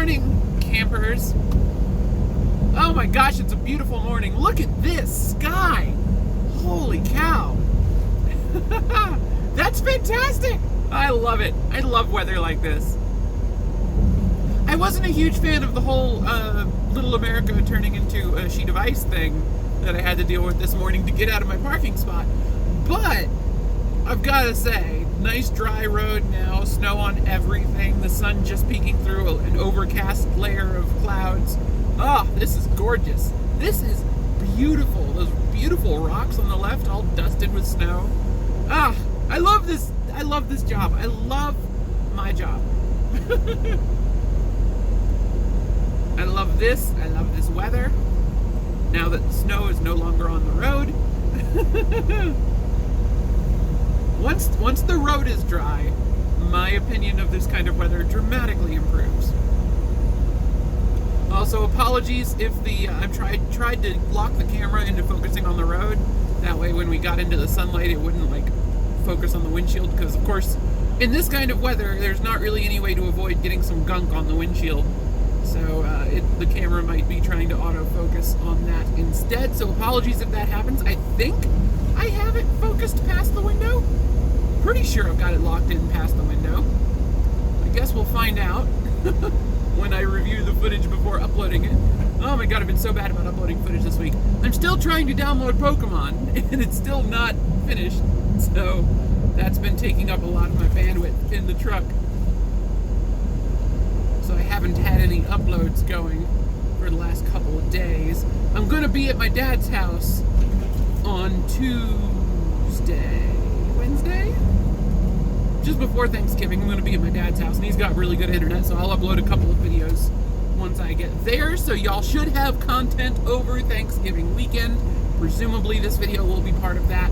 morning, campers. Oh my gosh, it's a beautiful morning. Look at this sky. Holy cow. That's fantastic. I love it. I love weather like this. I wasn't a huge fan of the whole Little America turning into a sheet of ice thing that I had to deal with this morning to get out of my parking spot. But I've got to say, nice dry road now, snow on everything, the sun just peeking through an overcast layer of clouds. Ah, this is gorgeous. This is beautiful. Those beautiful rocks on the left all dusted with snow. Ah, I love this. I love this job. I love my job. I love this. I love this weather. Now that the snow is no longer on the road. Once the road is dry, my opinion of this kind of weather dramatically improves. Also, apologies if I tried to lock the camera into focusing on the road. That way, when we got into the sunlight, it wouldn't like focus on the windshield. Because of course, in this kind of weather, there's not really any way to avoid getting some gunk on the windshield. So the camera might be trying to autofocus on that instead. So apologies if that happens. I think I have it focused past the window. Pretty sure I've got it locked in past the window. I guess we'll find out when I review the footage before uploading it. Oh my god, I've been so bad about uploading footage this week. I'm still trying to download Pokemon, and it's still not finished. So that's been taking up a lot of my bandwidth in the truck. So I haven't had any uploads going for the last couple of days. I'm gonna be at my dad's house on Wednesday? Just before Thanksgiving, I'm gonna be at my dad's house, and he's got really good internet, so I'll upload a couple of videos once I get there. So y'all should have content over Thanksgiving weekend. Presumably this video will be part of that.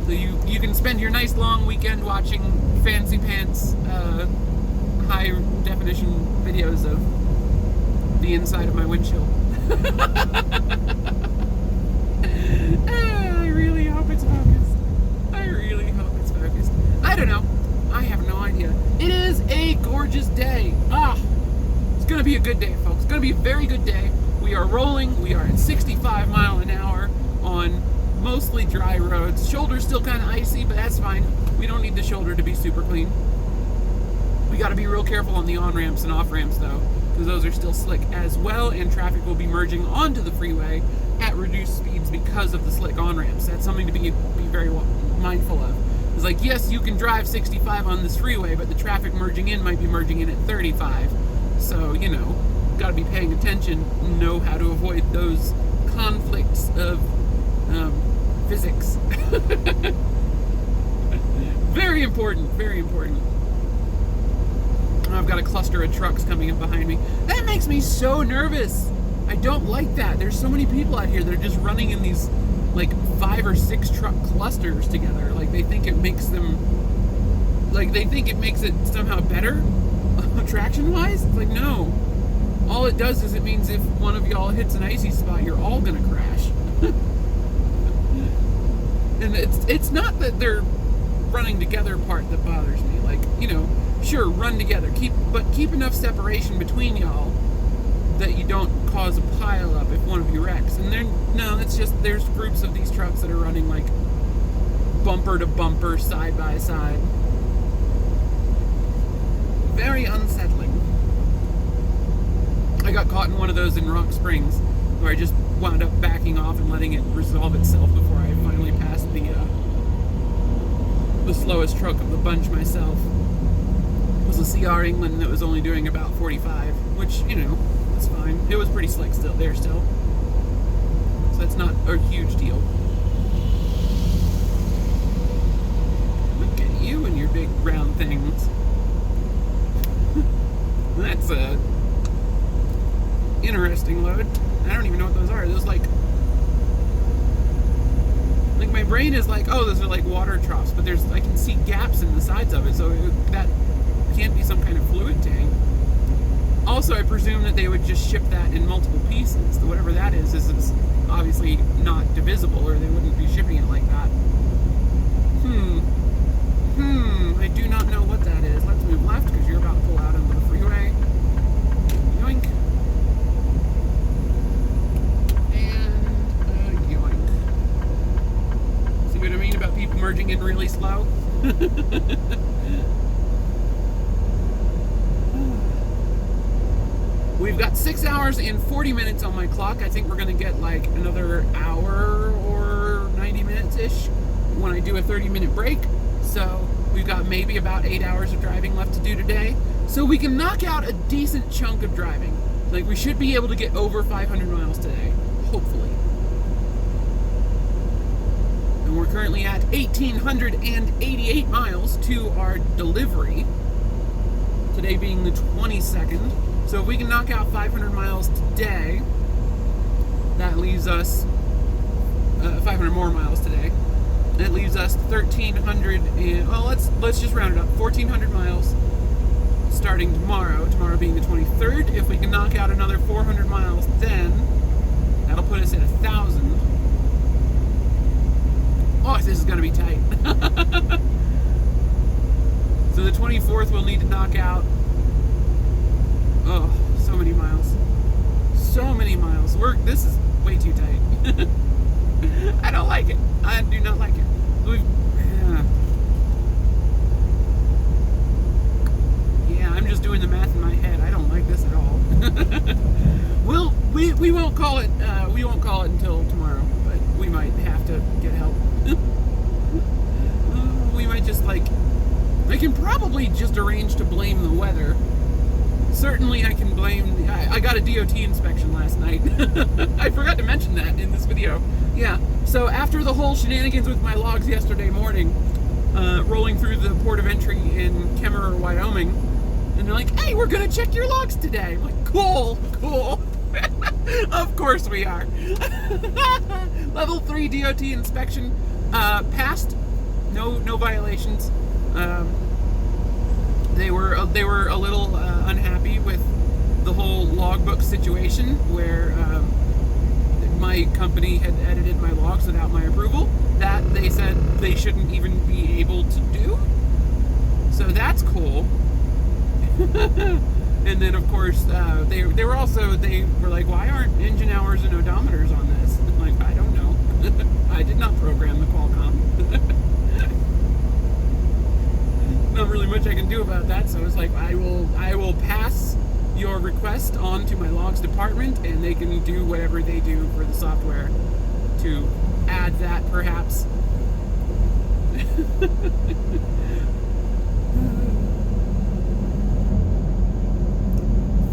So you can spend your nice long weekend watching fancy pants, high definition videos of the inside of my windshield. I really hope it's focused. I really hope it's focused. I don't know. I have no idea. It is a gorgeous day. It's gonna be a good day, folks. It's gonna be a very good day. We are rolling. We are at 65 miles an hour on mostly dry roads. Shoulder's still kind of icy, but that's fine. We don't need the shoulder to be super clean. We got to be real careful on the on-ramps and off-ramps, though, because those are still slick as well, and traffic will be merging onto the freeway at reduced speeds because of the slick on-ramps. That's something to be very mindful of. It's like, yes, you can drive 65 on this freeway, but the traffic merging in might be merging in at 35. So, you know, got to be paying attention, know how to avoid those conflicts of physics. Very important, very important. I've got a cluster of trucks coming up behind me. That makes me so nervous. I don't like that. There's so many people out here that are just running in these like 5 or 6 truck clusters together. Like they think it makes them, like they think it makes it somehow better traction wise. It's like, no. All it does is it means if one of y'all hits an icy spot, you're all gonna crash. And it's not that they're running together part that bothers me. Like, you know, sure, run together, keep enough separation between y'all that you don't cause a pile up if one of you wrecks. And it's just there's groups of these trucks that are running like bumper to bumper, side by side. Very unsettling. I got caught in one of those in Rock Springs, where I just wound up backing off and letting it resolve itself before I finally passed the slowest truck of the bunch myself. It was a CR England that was only doing about 45, which, you know, it's fine. It was pretty slick still. So that's not a huge deal. Look at you and your big round things. That's a interesting load. I don't even know what those are. Those like my brain is like, oh, those are like water troughs, but I can see gaps in the sides of it, so that can't be some kind of fluid tank. Also, I presume that they would just ship that in multiple pieces. Whatever that is obviously not divisible, or they wouldn't be shipping it like that. I do not know what that is. Let's move left, because you're about to pull out into the merging in really slow. We've got 6 hours and 40 minutes on my clock. I think we're going to get like another hour or 90 minutes-ish when I do a 30-minute break. So we've got maybe about 8 hours of driving left to do today. So we can knock out a decent chunk of driving. Like, we should be able to get over 500 miles today, hopefully. And we're currently at 1,888 miles to our delivery. Today being the 22nd. So if we can knock out 500 miles today, that leaves us 500 more miles today. That leaves us 1,300 and, well, let's just round it up, 1,400 miles starting tomorrow. Tomorrow being the 23rd. If we can knock out another 400 miles, then that'll put us at 1,000. Oh, this is gonna be tight. So the 24th we'll need to knock out. Oh, so many miles. So many miles. This is way too tight. I don't like it. I do not like it. Yeah, I'm just doing the math in my head. I don't like this at all. We won't call it. We won't call it until tomorrow, but we might have to get help. We might just I can probably just arrange to blame the weather. Certainly I can blame, I got a DOT inspection last night. I forgot to mention that in this video. Yeah, so after the whole shenanigans with my logs yesterday morning, rolling through the port of entry in Kemmerer, Wyoming, and they're like, hey, we're gonna check your logs today. I'm like, cool. Of course we are. Level 3 DOT inspection, passed, no violations. They were a little unhappy with the whole logbook situation where my company had edited my logs without my approval. That they said they shouldn't even be able to do. So that's cool. And then of course they were like, why aren't engine hours and odometers on this? I'm like, I don't know. I did not program the Qualcomm. Not really much I can do about that, so I was like, I will pass your request on to my logs department, and they can do whatever they do for the software to add that, perhaps.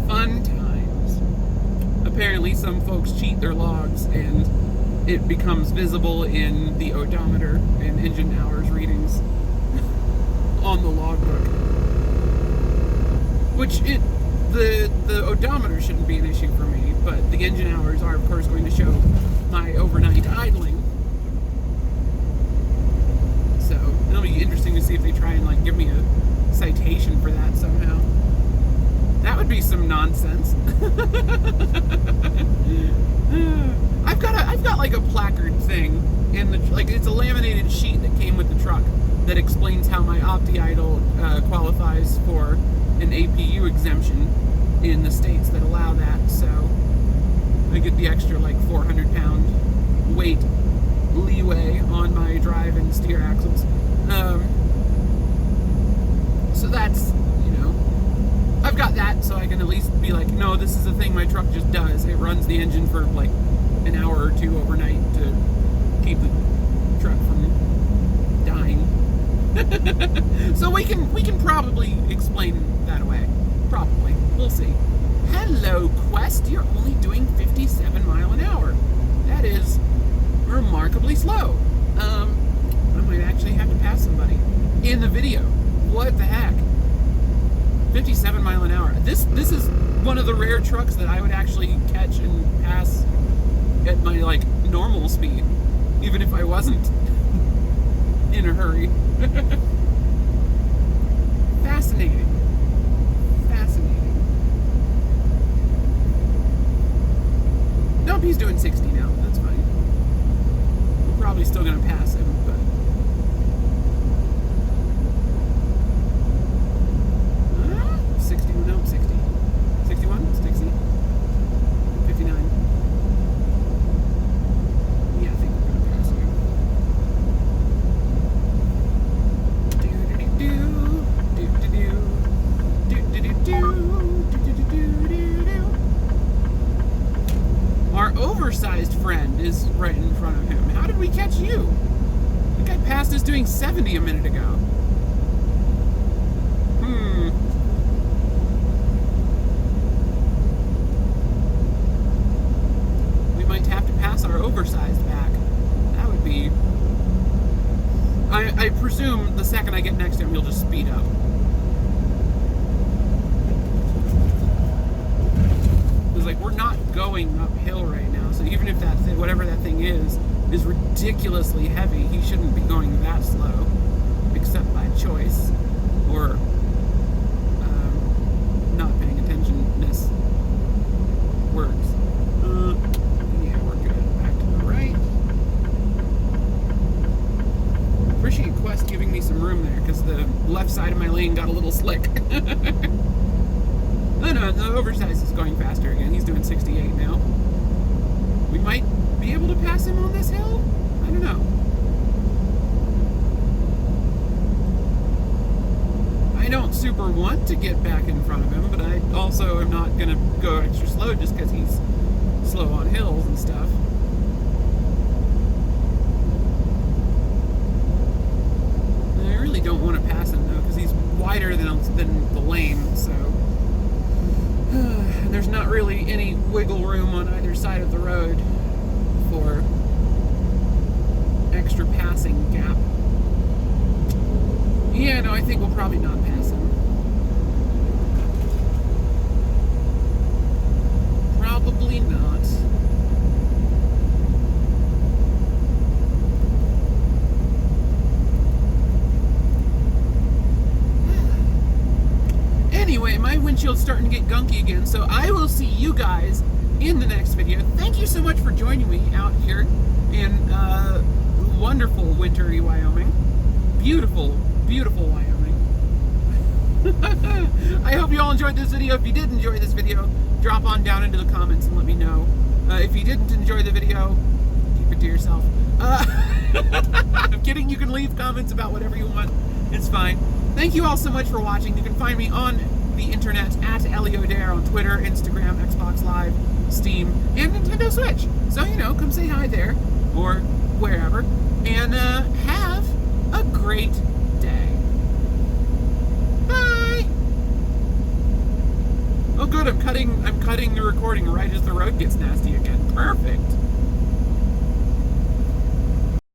Fun times. Apparently some folks cheat their logs, and it becomes visible in the odometer and engine hours readings on the logbook, which the odometer shouldn't be an issue for me, but the engine hours are of course going to show my overnight idling. So it'll be interesting to see if they try and give me a citation for that somehow. That would be some nonsense. I've got like a placard thing in the it's a laminated sheet that came with the truck that explains how my OptiIdle qualifies for an APU exemption in the states that allow that. So I get the extra 400-pound weight leeway on my drive and steer axles. So that's, I've got that, so I can at least be like, no, this is a thing my truck just does. It runs the engine for an hour or two overnight to keep the truck from dying. So we can probably explain that away. Probably. We'll see. Hello, Quest. You're only doing 57 miles an hour. That is remarkably slow. I might actually have to pass somebody in the video. What the heck? 57 miles an hour. This is one of the rare trucks that I would actually catch and pass at my normal speed, even if I wasn't in a hurry. Fascinating. Nope, he's doing 60 now. That's fine. We're probably still gonna pass him, but. No, 60. 61? 60? 59. Yeah, I think we're gonna pass him. is right in front of him. How did we catch you? The guy passed us doing 70 a minute ago. We might have to pass our oversized back. That would be... I presume the second I get next to him, he'll just speed up. It's like, we're not going uphill right now, so even if that thing, whatever that thing is ridiculously heavy, he shouldn't be going that slow, except by choice, or not paying attention-ness works. Yeah, we're good. Back to the right. Appreciate Quest giving me some room there, because the left side of my lane got a little slick. No, the oversize is going faster again. He's doing 68 now. We might be able to pass him on this hill? I don't know. I don't super want to get back in front of him, but I also am not going to go extra slow just because he's slow on hills and stuff. I really don't want to pass him, though, because he's wider than the lane, so... And there's not really any wiggle room on either side of the road for extra passing gap. Yeah, no, I think we'll probably not pass him. Probably not. Anyway, my windshield's starting to get gunky again, so I will see you guys in the next video. Thank you so much for joining me out here in wonderful wintry Wyoming. Beautiful, beautiful Wyoming. I hope you all enjoyed this video. If you did enjoy this video, drop on down into the comments and let me know. If you didn't enjoy the video, keep it to yourself. I'm kidding, you can leave comments about whatever you want. It's fine. Thank you all so much for watching. You can find me on the internet at ElioDare on Twitter, Instagram, Xbox Live, Steam, and Nintendo Switch. So, you know, come say hi there, or wherever, and have a great day. Bye! Oh good, I'm cutting the recording right as the road gets nasty again.